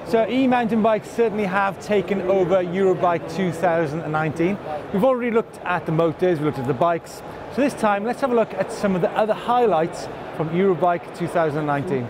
So e-mountain bikes certainly have taken over Eurobike 2019. We've already looked at the motors, we looked at the bikes. So this time, let's have a look at some of the other highlights from Eurobike 2019.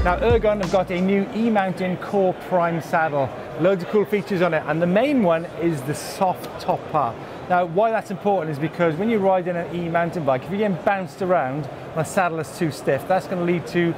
Now Ergon have got a new e-mountain Core Prime saddle. Loads of cool features on it, and the main one is the soft top part. Now why that's important is because when you're riding an e-mountain bike, if you're getting bounced around on a saddle that's too stiff, that's going to lead to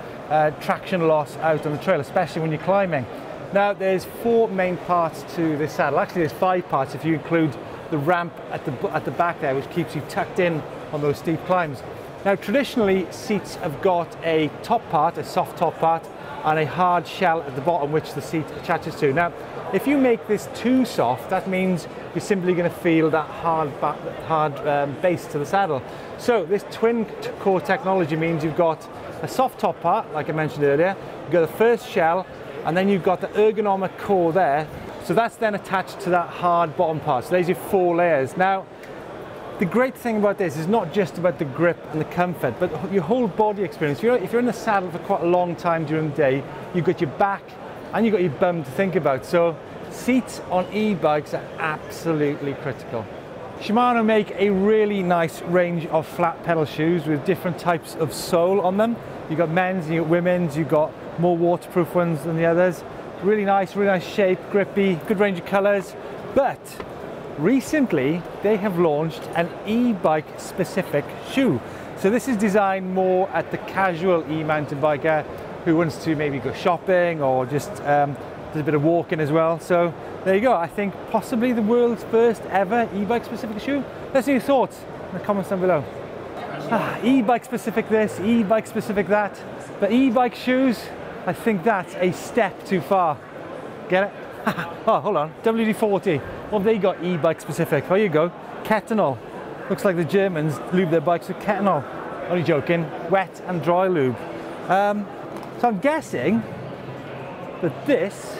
traction loss out on the trail, especially when you're climbing. Now there's 4 main parts to this saddle. Actually there's 5 parts if you include the ramp at the back there, which keeps you tucked in on those steep climbs. Now traditionally seats have got a top part, a soft top part, and a hard shell at the bottom which the seat attaches to. Now if you make this too soft, that means you're simply going to feel that hard base to the saddle. So this twin core technology means you've got a soft top part, like I mentioned earlier, you've got the first shell, and then you've got the ergonomic core there. So that's then attached to that hard bottom part. So there's your 4 layers. Now the great thing about this is not just about the grip and the comfort, but your whole body experience. If you're in the saddle for quite a long time during the day, you've got your back and you've got your bum to think about. So seats on e-bikes are absolutely critical. Shimano make a really nice range of flat pedal shoes with different types of sole on them. You've got men's, you've got women's, you've got more waterproof ones than the others. Really nice shape, grippy, good range of colors. But recently, they have launched an e-bike specific shoe. So this is designed more at the casual e-mountain biker who wants to maybe go shopping or just does a bit of walking as well. So there you go. I think possibly the world's first ever e-bike specific shoe. Let's know your thoughts in the comments down below. E-bike specific this, e-bike specific that. But e-bike shoes, I think that's a step too far. Get it? Oh, hold on, WD-40. What have they got e-bike specific? There you go, ketanol. Looks like the Germans lube their bikes with ketanol. Only joking, wet and dry lube. So I'm guessing that this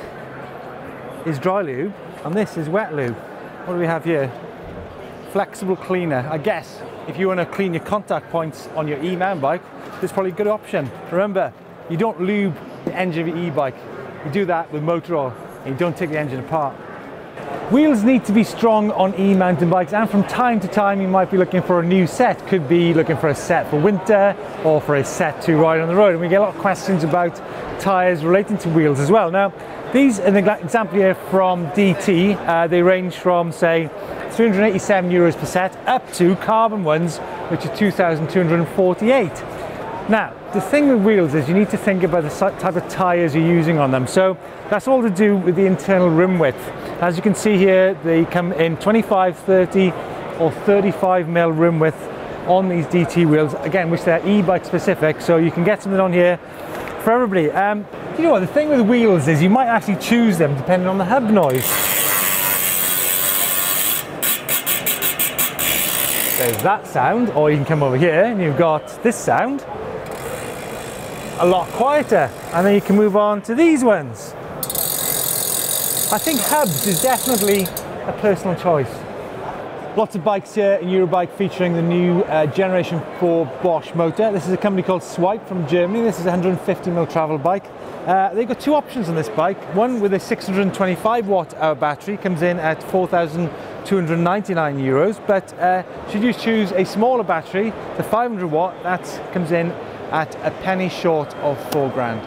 is dry lube and this is wet lube. What do we have here? Flexible cleaner. I guess if you want to clean your contact points on your e-mountain bike, this is probably a good option. Remember, you don't lube the engine of your e-bike. You do that with motor oil. You don't take the engine apart. Wheels need to be strong on e-mountain bikes, and from time to time you might be looking for a new set. Could be looking for a set for winter or for a set to ride on the road, and we get a lot of questions about tyres relating to wheels as well. Now these are an example here from DT. They range from say €387 per set up to carbon ones which are 2,248. Now, the thing with wheels is you need to think about the type of tyres you're using on them. So that's all to do with the internal rim width. As you can see here, they come in 25, 30 or 35mm rim width on these DT wheels, again, which they're e-bike specific, so you can get something on here for everybody. You know what, the thing with wheels is you might actually choose them depending on the hub noise. There's that sound, or you can come over here and you've got this sound. A lot quieter, and then you can move on to these ones. I think hubs is definitely a personal choice. Lots of bikes here in Eurobike featuring the new Generation 4 Bosch motor. This is a company called Swipe from Germany. This is a 150mm travel bike. They've got 2 options on this bike. One with a 625 watt-hour battery comes in at €4,299, but should you choose a smaller battery, the 500 watt, that comes in at a penny short of £4,000.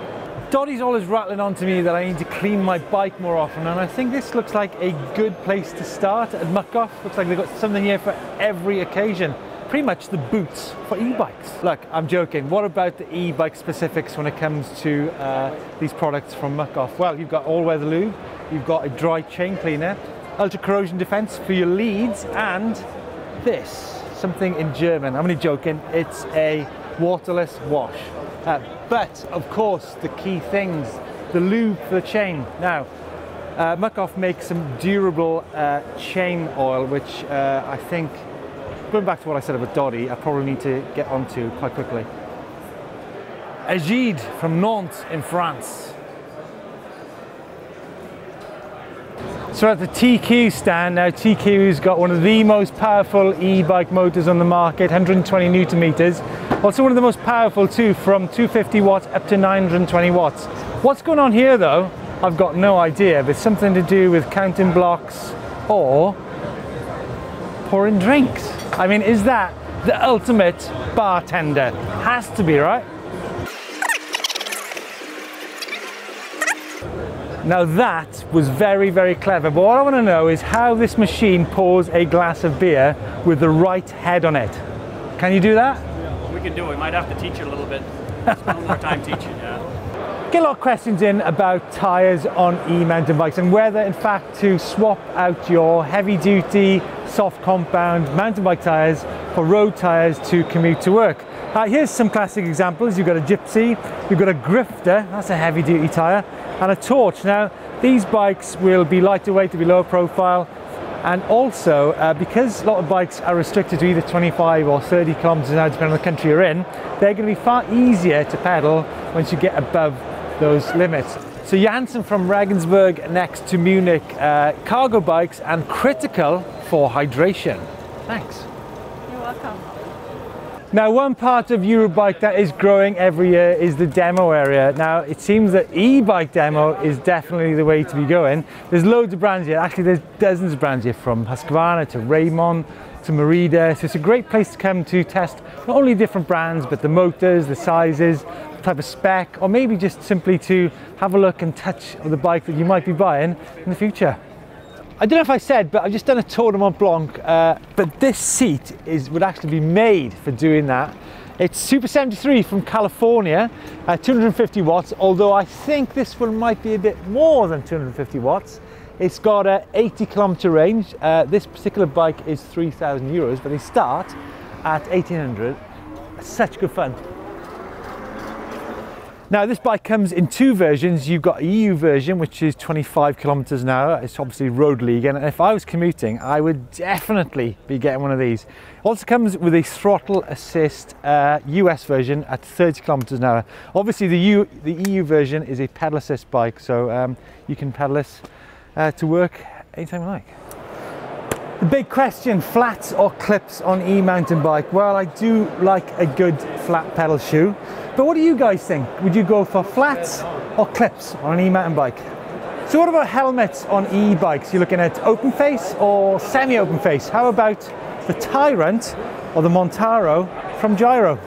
Doddy's always rattling on to me that I need to clean my bike more often, and I think this looks like a good place to start at MuckOff. Looks like they've got something here for every occasion. Pretty much the boots for e-bikes. Look, I'm joking. What about the e-bike specifics when it comes to these products from MuckOff? Well, you've got all-weather lube, you've got a dry chain cleaner, ultra-corrosion defense for your leads, and this, something in German. I'm only joking. It's a waterless wash. But of course the key things, the lube for the chain. Now MuckOff makes some durable chain oil which I think going back to what I said about Doddy, I probably need to get onto quite quickly. Egide from Nantes in France. So at the TQ stand now, TQ's got one of the most powerful e-bike motors on the market, 120 Newton meters. Also one of the most powerful too, from 250 watts up to 920 watts. What's going on here though, I've got no idea, but it's something to do with counting blocks or pouring drinks. I mean, is that the ultimate bartender? Has to be, right? Now that was very, very clever, but what I want to know is how this machine pours a glass of beer with the right head on it. Can you do that? Yeah, we can do it. We might have to teach it a little bit. Spend a little more time teaching, yeah. Get a lot of questions in about tyres on e-mountain bikes and whether in fact to swap out your heavy duty, soft compound mountain bike tyres for road tyres to commute to work. Here's some classic examples. You've got a Gypsy, you've got a Grifter, that's a heavy duty tyre, and a Torch. Now these bikes will be lighter weight, to be lower profile, and also because a lot of bikes are restricted to either 25 or 30 kilometers an hour depending on the country you're in, they're going to be far easier to pedal once you get above those limits. So Janssen from Regensburg next to Munich, cargo bikes and critical for hydration. Thanks. You're welcome. Now one part of Eurobike that is growing every year is the demo area. Now it seems that e-bike demo is definitely the way to be going. There's loads of brands here, actually there's dozens of brands here, from Husqvarna to Raymond to Merida, so it's a great place to come to test not only different brands but the motors, the sizes, the type of spec, or maybe just simply to have a look and touch of the bike that you might be buying in the future. I don't know if I said, but I've just done a Tour de Mont Blanc, but this seat would actually be made for doing that. It's Super 73 from California, 250 watts, although I think this one might be a bit more than 250 watts. It's got an 80 kilometer range. This particular bike is 3,000 euros, but they start at 1,800. Such good fun. Now this bike comes in two versions. You've got a EU version, which is 25 kilometers an hour. It's obviously road league, and if I was commuting, I would definitely be getting one of these. It also comes with a throttle assist US version at 30 kilometers an hour. Obviously the EU version is a pedal assist bike, so you can pedal this to work anytime you like. The big question, flats or clips on e-mountain bike? Well, I do like a good flat pedal shoe, but what do you guys think? Would you go for flats or clips on an e-mountain bike? So what about helmets on e-bikes? You're looking at open face or semi-open face? How about the Tyrant or the Montaro from Gyro?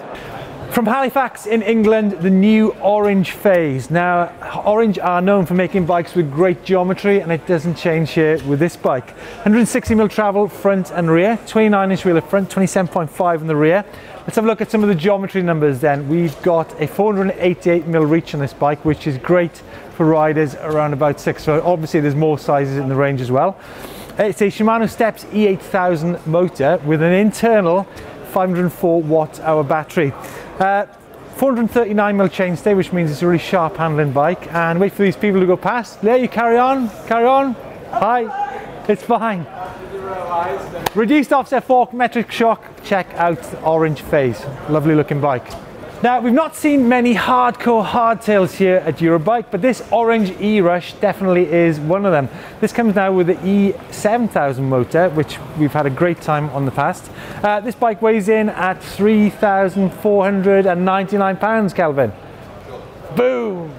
From Halifax in England, the new Orange Phase. Now, Orange are known for making bikes with great geometry, and it doesn't change here with this bike. 160mm travel front and rear, 29-inch wheel at front, 27.5 in the rear. Let's have a look at some of the geometry numbers then. We've got a 488mm reach on this bike, which is great for riders around about 6 foot. Obviously, there's more sizes in the range as well. It's a Shimano Steps E8000 motor with an internal 504 watt-hour battery. 439mm chainstay, which means it's a really sharp handling bike. And wait for these people to go past. There, you carry on, carry on. Hi, it's fine. Reduced offset fork, metric shock. Check out the Orange Phase. Lovely looking bike. Now, we've not seen many hardcore hardtails here at Eurobike, but this Orange E-Rush definitely is one of them. This comes now with the E7000 motor, which we've had a great time on the past. This bike weighs in at 3,499 pounds, Kelvin. Boom!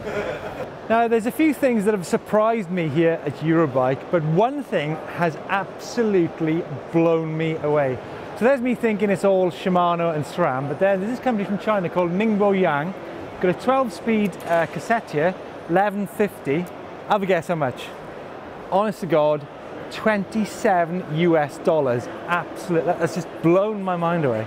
Now, there's a few things that have surprised me here at Eurobike, but one thing has absolutely blown me away. So there's me thinking it's all Shimano and SRAM, but then there's this company from China called Ningbo Yang. Got a 12-speed cassette here, 1150. Have a guess how much? Honest to God, $27 US. Absolutely, that's just blown my mind away.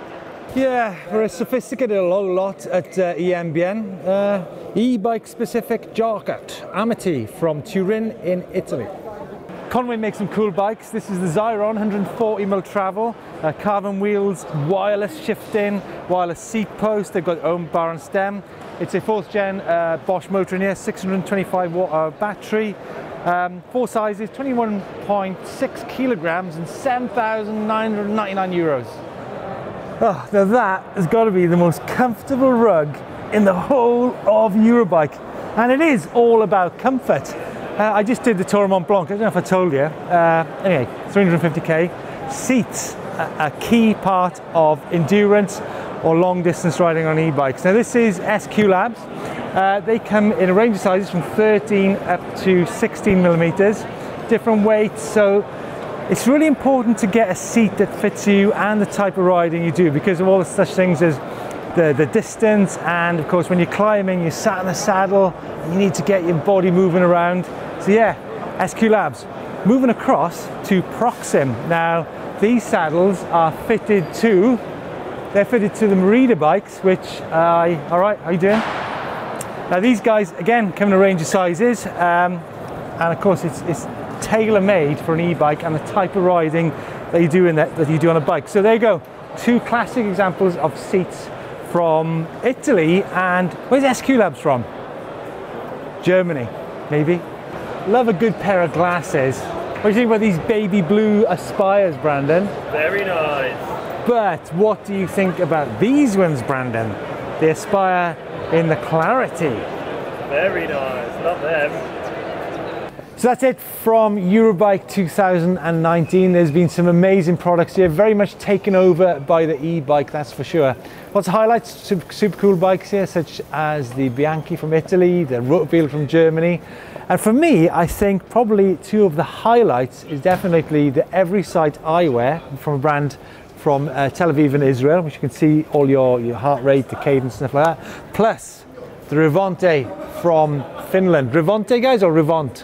Yeah, we're a sophisticated lot at EMBN. E-bike specific jacket, Amity from Turin in Italy. Conway makes some cool bikes. This is the Zyron 140mm travel, carbon wheels, wireless shifting, wireless seat post. They've got their own bar and stem. It's a 4th gen Bosch motor in here, 625 watt battery. 4 sizes, 21.6 kilograms and 7,999 euros. Oh, now that has got to be the most comfortable rug in the whole of Eurobike. And it is all about comfort. I just did the Tour of Mont Blanc, I don't know if I told you. Anyway, 350k. Seats, a key part of endurance or long distance riding on e-bikes. Now this is SQ Labs. They come in a range of sizes from 13 up to 16 millimeters, different weights. So it's really important to get a seat that fits you and the type of riding you do, because of all the such things as the distance, and of course when you're climbing, you're sat in the saddle and you need to get your body moving around. So yeah, SQ Labs. Moving across to Proxim. Now these saddles are fitted to, they're fitted to the Merida bikes, which all right, how you doing? Now these guys again come in a range of sizes, and of course it's tailor-made for an e-bike and the type of riding that you do that you do on a bike. So there you go, two classic examples of seats from Italy. And where's SQ Labs from? Germany, maybe. Love a good pair of glasses. What do you think about these baby blue Aspires, Brandon? Very nice. But what do you think about these ones, Brandon? The Aspire in the clarity. Very nice, love them. So that's it from Eurobike 2019. There's been some amazing products here, very much taken over by the e-bike, that's for sure. Lots of highlights, super cool bikes here, such as the Bianchi from Italy, the Rotwheel from Germany. And for me, I think probably two of the highlights is definitely the Every Sight eyewear from a brand from Tel Aviv in Israel, which you can see all your heart rate, the cadence, stuff like that. Plus the Revonte from Finland. Revonte, guys, or Revont?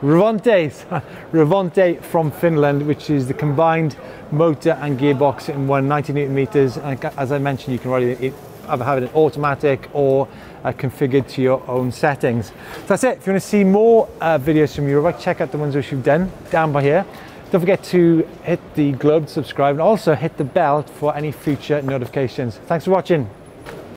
Revonte from Finland, which is the combined motor and gearbox in one, 90 Newton meters. And as I mentioned, you can either have it automatic or configured to your own settings. So that's it. If you want to see more videos from Eurobike, check out the ones which we've done down by here. Don't forget to hit the globe to subscribe and also hit the bell for any future notifications. Thanks for watching.